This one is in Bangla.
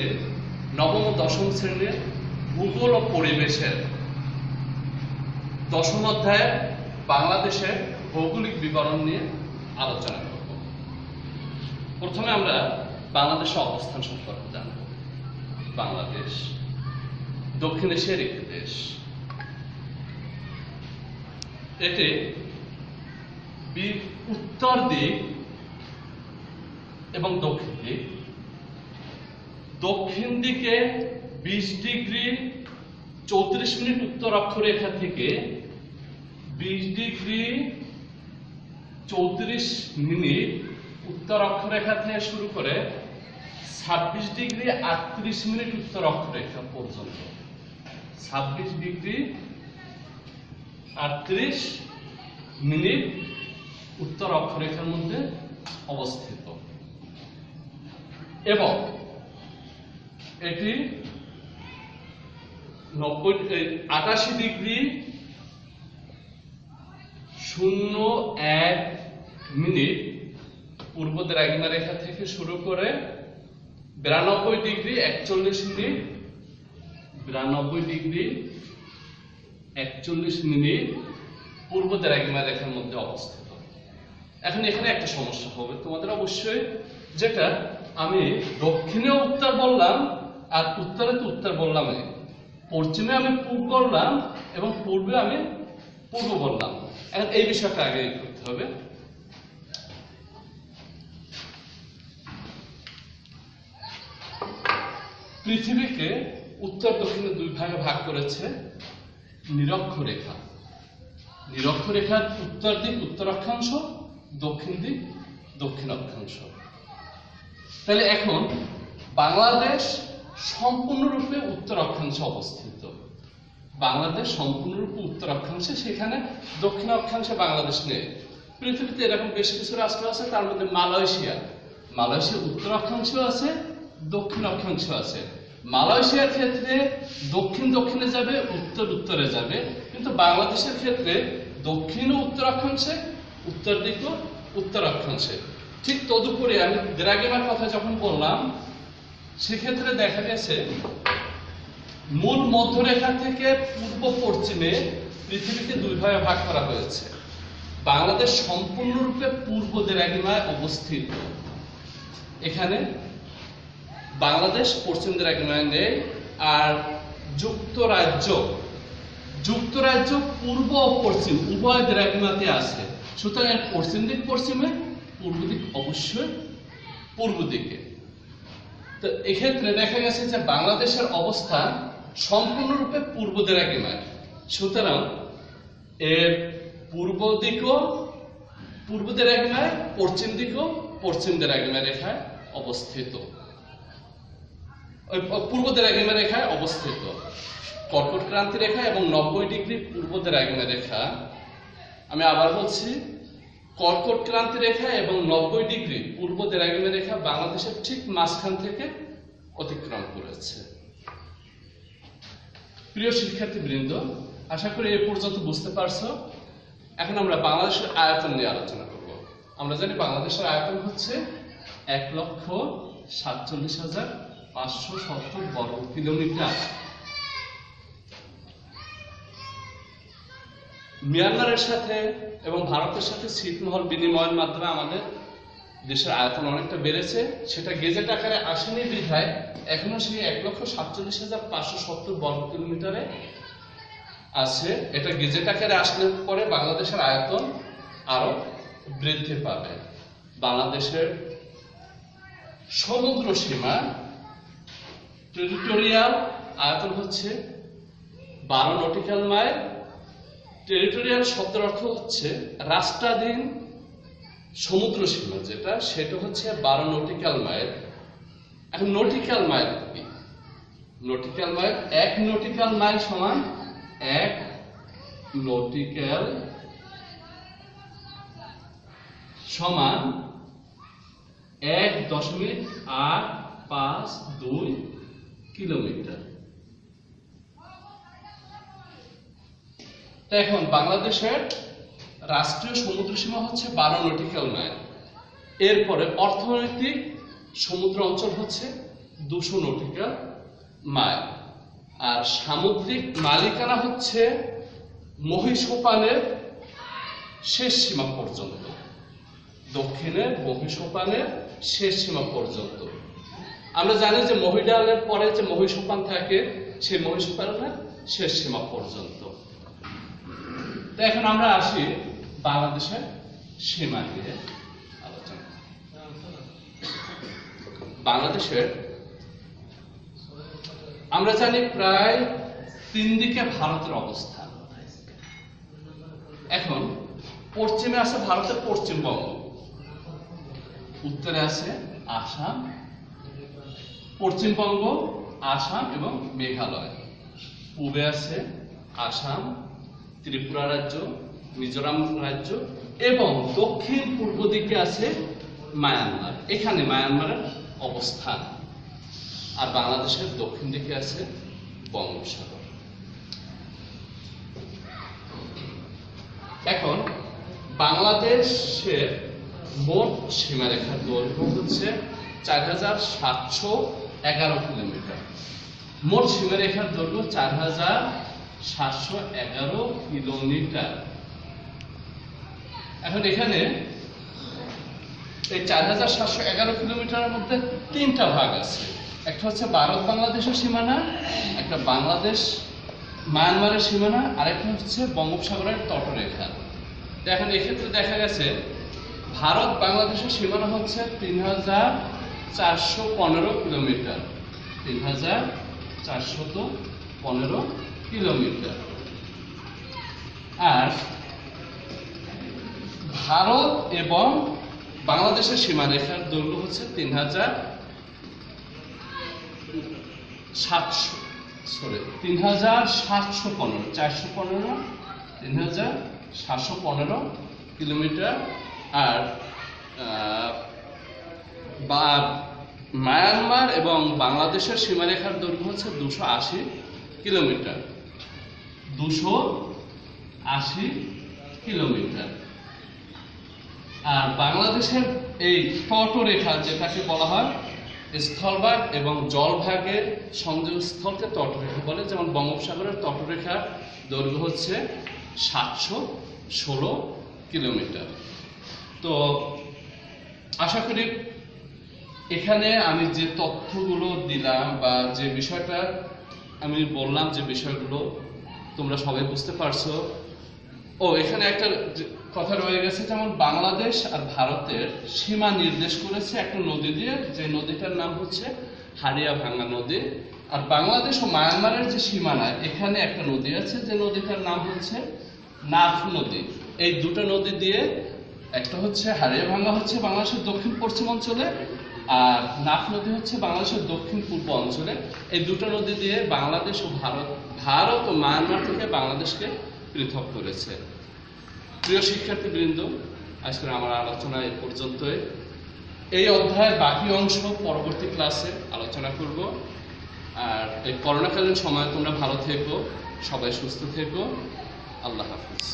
থেকে নবম ও দশম শ্রেণীর ভূগোল ও পরিবেশের দশম অধ্যায়ে বাংলাদেশের ভৌগোলিক বিবরণ নিয়ে আলোচনা করব। প্রথমে আমরা বাংলাদেশের অবস্থান সম্পর্কে জানব। বাংলাদেশ দক্ষিণ এশিয়ার একটি দেশ। এটি উত্তর দিক এবং দক্ষিণ দিক। দক্ষিণ দিকে 20 ডিগ্রি 34 মিনিট উত্তর অক্ষরেখা থেকে 20 ডিগ্রি 34 মিনিট উত্তর অক্ষরেখা থেকে শুরু করে 26 ডিগ্রি 38 মিনিট উত্তর অক্ষরেখা পর্যন্ত 26 ডিগ্রি 38 মিনিট উত্তর অক্ষরেখার মধ্যে অবস্থিত এবং এটি 88 ডিগ্রি 01 মিনিট পূর্ব দ্রাঘিমা রেখা থেকে শুরু করে 92 ডিগ্রি 41 মিনিট 92 ডিগ্রি 41 মিনিট পূর্ব দ্রাঘিমা রেখার মধ্যে অবস্থিত। এখন এখানে একটা সমস্যা হবে তোমাদের অবশ্যই, যেটা আমি দক্ষিণে উত্তর বললাম আর উত্তরে তো উত্তর বললাম, পশ্চিমে আমি পূর্ব বললাম এবং পূর্বে আমি পূর্ব বললাম। এখন এই বিষয়টা আগে করতে হবে। পৃথিবীকে উত্তর দক্ষিণে দুই ভাগে ভাগ করেছে নিরক্ষরেখা। নিরক্ষরেখার উত্তর দিক উত্তর অক্ষাংশ, দক্ষিণ দিক দক্ষিণ অক্ষাংশ। তাহলে এখন বাংলাদেশ সম্পূর্ণরূপে উত্তর অক্ষাংশে অবস্থিত। বাংলাদেশ সম্পূর্ণরূপে উত্তর অক্ষাংশে, সেখানে দক্ষিণ অক্ষাংশে বাংলাদেশ নেই। পৃথিবীতে এরকম বেশ কিছু রাষ্ট্র আছে, তার মধ্যে মালয়েশিয়া উত্তর অক্ষাংশ আছে, দক্ষিণ অক্ষাংশ আছে। মালয়েশিয়ার ক্ষেত্রে দক্ষিণ দক্ষিণে যাবে, উত্তর উত্তরে যাবে, কিন্তু বাংলাদেশের ক্ষেত্রে দক্ষিণ ও উত্তর অক্ষাংশে, উত্তর দিক ও উত্তর অক্ষাংশে। ঠিক তদুপরি আমি দ্রাঘিমার কথা যখন বললাম, সেক্ষেত্রে দেখা গেছে মূল মধ্যরেখা থেকে পূর্ব পশ্চিমে পৃথিবীকে দুই ভাগে ভাগ করা হয়েছে। বাংলাদেশ সম্পূর্ণরূপে পূর্ব দ্রাঘিমায় অবস্থিত। এখানে বাংলাদেশ পশ্চিম দ্রাঘিমায় নেই। আর যুক্তরাজ্য পূর্ব ও পশ্চিম উভয় দ্রাঘিমাতে আছে। সুতরাং পশ্চিম দিক পশ্চিমে, পূর্ব দিক অবশ্যই পূর্ব দিকে। তো এক্ষেত্রে দেখা গেছে যে বাংলাদেশের অবস্থান সম্পূর্ণরূপে পূর্ব দ্রাঘিমায়। সুতরাং এর পূর্ব দিকও পূর্ব দ্রাঘিমায়, পশ্চিম দিকও পশ্চিম দ্রাঘিমা রেখায় অবস্থিত, পূর্ব দ্রাঘিমা রেখায় অবস্থিত। কর্কট ক্রান্তি রেখা এবং 90 ডিগ্রি পূর্ব দ্রাঘিমা রেখা, আমি আবার বলছি, কর্কট ক্রান্তি রেখা এবং 90 ডিগ্রি পূর্ব দ্রাঘিমা রেখা বাংলাদেশের ঠিক মাঝখান থেকে অতিক্রম করেছে। প্রিয় শিক্ষার্থীবৃন্দ, আশা করি এ পর্যন্ত বুঝতে পারছো। এখন আমরা বাংলাদেশের আয়তন নিয়ে আলোচনা করব। আমরা জানি বাংলাদেশের আয়তন হচ্ছে 1,47,570 বর্গ কিলোমিটার। মিয়ানমারের সাথে এবং ভারতের সাথে ছিটমহল বিনিময়ের মাধ্যমে আমাদের দেশের আয়তন অনেকটা বেড়েছে। সেটা গেজেট আকারে আসেনি বিধায় এখনো সেই 1,47,570 বর্গ কিলোমিটারে আছে। এটা গেজেট আকারে আসলে পরে বাংলাদেশের আয়তন আরো বৃদ্ধি পাবে। বাংলাদেশের সমুদ্র সীমা টেরিটোরিয়াল আয়তন হচ্ছে 12 নটিক্যাল মাইল। টেরিটোরিয়াল শব্দের অর্থ হচ্ছে রাষ্ট্রাধীন সমুদ্র সীমা, সেটা হচ্ছে 12 নটিক্যাল মাইল। এখন নটিক্যাল মাইল কি? নটিক্যাল মাইল, 1 নটিক্যাল মাইল সমান 1 নটিক্যাল সমান 1.852 কিলোমিটার। এখন বাংলাদেশের রাষ্ট্রীয় সমুদ্র সীমা হচ্ছে 12 নটিক্যাল মাইল। এরপরে অর্থনৈতিক সমুদ্র অঞ্চল হচ্ছে 200 নটিক্যাল মাইল। আর সামুদ্রিক মালিকানা হচ্ছে মহীসোপানের শেষ সীমা পর্যন্ত, দক্ষিণে মহীসোপানের শেষ সীমা পর্যন্ত। আমরা জানি যে মহিডালের পরে যে মহীসোপান থাকে, সেই মহীসোপানের শেষ সীমা পর্যন্ত। তো এখন আমরা আসি বাংলাদেশের সীমা নিয়ে আলোচনা। বাংলাদেশের আমরা জানি প্রায় 3 দিকে ভারতের অবস্থান। এখন পশ্চিমে আছে ভারতের পশ্চিমবঙ্গ, উত্তরে আছে আসাম, পশ্চিমবঙ্গ, আসাম এবং মেঘালয়। পূবে আছে আসাম, ত্রিপুরা রাজ্য, মিজোরাম রাজ্য এবং দক্ষিণ পূর্ব দিকে আছে মায়ানমার। এখানে মায়ানমারের অবস্থান। আর বাংলাদেশের দক্ষিণ দিকে আছে বঙ্গোপসাগর। এখন বাংলাদেশের মোট সীমারেখার দৈর্ঘ্য হচ্ছে 4711 কিলোমিটার। মোট সীমারেখার দৈর্ঘ্য 4711 কিলোমিটার। এখন এখানে এই 4711 কিলোমিটারের মধ্যে 3টা ভাগ আছে। একটা হচ্ছে ভারত বাংলাদেশের সীমানা, একটা বাংলাদেশ মায়ানমারের সীমানা, আর একটা হচ্ছে বঙ্গোপসাগরের তটরেখা। এখন এক্ষেত্রে দেখা গেছে ভারত বাংলাদেশের সীমানা হচ্ছে 3415 কিলোমিটার, 3415 কিলোমিটার। আর ভারত এবং বাংলাদেশের সীমারেখার দৈর্ঘ্য হচ্ছে 3715 কিলোমিটার। আর মায়ানমার এবং বাংলাদেশের সীমারেখার দৈর্ঘ্য হচ্ছে 280 কিলোমিটার, 280 কিলোমিটার। আর বাংলাদেশের এই তটরেখা, যেটাকে বলা হয় স্থলভাগ এবং জলভাগের সংযোগস্থলকে তটরেখা বলে। যেমন বঙ্গোপসাগরের তটরেখার দৈর্ঘ্য হচ্ছে 716 কিলোমিটার। তো আশা করি এখানে আমি যে তথ্যগুলো দিলাম বা যে বিষয়টা আমি বললাম, যে বিষয়গুলো তোমরা সবাই বুঝতে পারছো। এখানে একটা কথা রয়ে গেছে, যেমন বাংলাদেশ আর ভারতের সীমা নির্দেশ করেছে একটা নদী দিয়ে, যে নদীটার নাম হচ্ছে হাড়িয়াভাঙ্গা নদী। আর বাংলাদেশ ও মায়ানমারের যে সীমানা, এখানে একটা নদী আছে, যে নদীটার নাম হচ্ছে নাফ নদী। এই দুটো নদী দিয়ে, একটা হচ্ছে হাড়িয়াভাঙ্গা হচ্ছে বাংলাদেশের দক্ষিণ পশ্চিম অঞ্চলে, আর নাফ নদী হচ্ছে বাংলাদেশের দক্ষিণ পূর্ব অঞ্চলে। এই দুটো নদী দিয়ে বাংলাদেশ ও ভারত ও মায়ানমার থেকে বাংলাদেশকে পৃথক করেছে। প্রিয় শিক্ষার্থীবৃন্দ, আজকে আমার আলোচনা এই পর্যন্তই। এই অধ্যায়ের বাকি অংশ পরবর্তী ক্লাসে আলোচনা করব। আর এই করোনাকালীন সময় তোমরা ভালো থেকো, সবাই সুস্থ থেকো। আল্লাহ হাফিজ।